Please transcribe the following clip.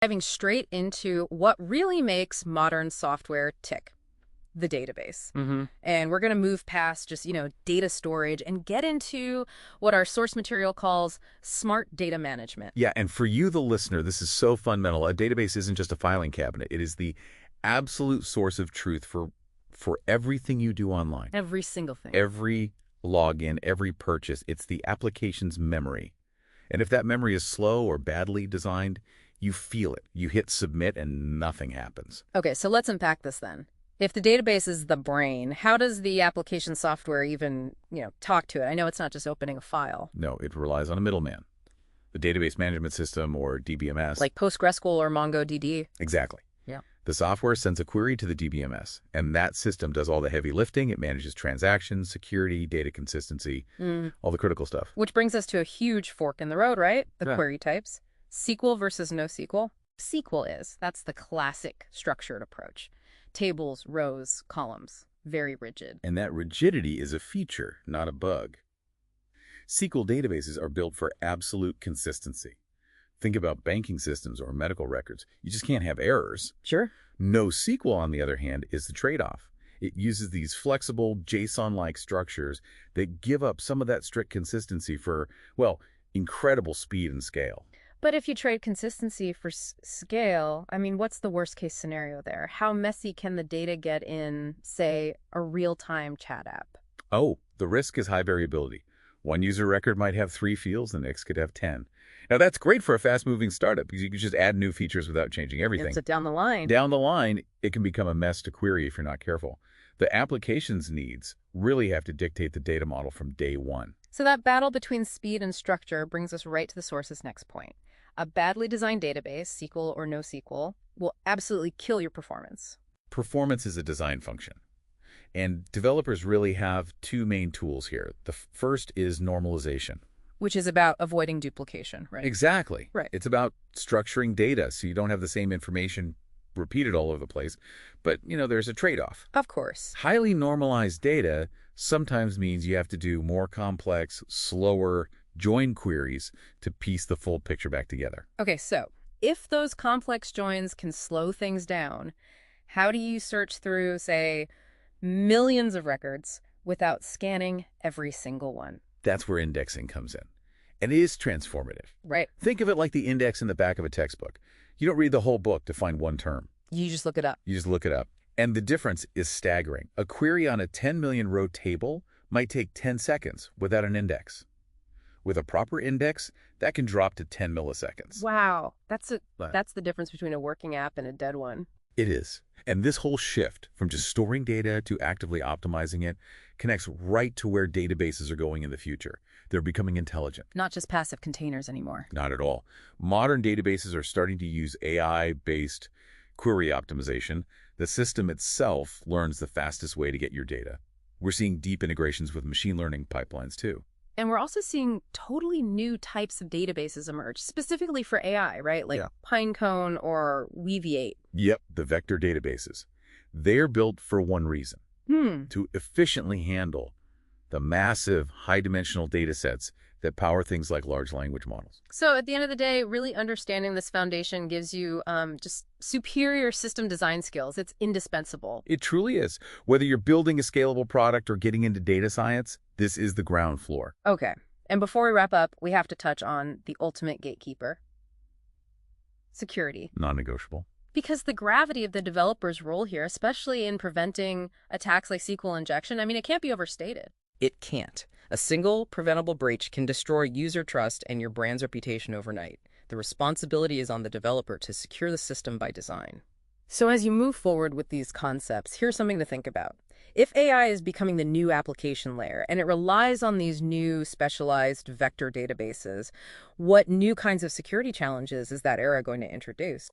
Diving straight into what really makes modern software tick, the database. And we're going to move past just, data storage and get into what our source material calls smart data management. Yeah, and for you, the listener, this is so fundamental. A database isn't just a filing cabinet. It is the absolute source of truth for everything you do online. Every single thing. Every login, every purchase. It's the application's memory. And if that memory is slow or badly designed, you feel it. You hit submit and nothing happens. Okay, so let's unpack this then. If the database is the brain, how does the application software even, talk to it? I know it's not just opening a file. No, it relies on a middleman. The database management system, or DBMS. Like PostgreSQL or MongoDB. Exactly. Yeah. The software sends a query to the DBMS, and that system does all the heavy lifting. It manages transactions, security, data consistency, all the critical stuff. Which brings us to a huge fork in the road, right? The Yeah. query types. SQL versus NoSQL. That's the classic structured approach. Tables, rows, columns, very rigid. And that rigidity is a feature, not a bug. SQL databases are built for absolute consistency. Think about banking systems or medical records. You just can't have errors. Sure. NoSQL, on the other hand, is the trade-off. It uses these flexible JSON-like structures that give up some of that strict consistency for, well, incredible speed and scale. But if you trade consistency for scale, what's the worst case scenario there? How messy can the data get in, say, a real-time chat app? Oh, the risk is high variability. One user record might have 3 fields, the next could have 10. Now, that's great for a fast-moving startup because you can just add new features without changing everything. It's down the line. Down the line, it can become a mess to query if you're not careful. The application's needs really have to dictate the data model from day one. So that battle between speed and structure brings us right to the source's next point. A badly designed database, SQL or NoSQL, will absolutely kill your performance. Performance is a design function. And developers really have 2 main tools here. The first is normalization. Which is about avoiding duplication, right? Exactly. Right. It's about structuring data so you don't have the same information repeated all over the place. But, there's a trade-off. Of course. Highly normalized data sometimes means you have to do more complex, slower join queries to piece the full picture back together. Okay, so if those complex joins can slow things down, how do you search through, say, millions of records without scanning every single one? That's where indexing comes in. And it is transformative. Right. Think of it like the index in the back of a textbook. You don't read the whole book to find one term. You just look it up. You just look it up. And the difference is staggering. A query on a 10 million row table might take 10 seconds without an index. With a proper index, that can drop to 10 milliseconds. Wow. That's the difference between a working app and a dead one. It is. And this whole shift from just storing data to actively optimizing it connects right to where databases are going in the future. They're becoming intelligent. Not just passive containers anymore. Not at all. Modern databases are starting to use AI-based query optimization. The system itself learns the fastest way to get your data. We're seeing deep integrations with machine learning pipelines too. And we're also seeing totally new types of databases emerge, specifically for AI, right? Like Pinecone or Weaviate. Yep, the vector databases. They're built for one reason, to efficiently handle the massive high-dimensional data sets that power things like large language models. So at the end of the day, really understanding this foundation gives you just superior system design skills. It's indispensable. It truly is. Whether you're building a scalable product or getting into data science, this is the ground floor. Okay. And before we wrap up, we have to touch on the ultimate gatekeeper. Security. Non-negotiable. Because the gravity of the developer's role here, especially in preventing attacks like SQL injection, it can't be overstated. It can't. A single preventable breach can destroy user trust and your brand's reputation overnight. The responsibility is on the developer to secure the system by design. So as you move forward with these concepts, here's something to think about. If AI is becoming the new application layer and it relies on these new specialized vector databases, what new kinds of security challenges is that era going to introduce?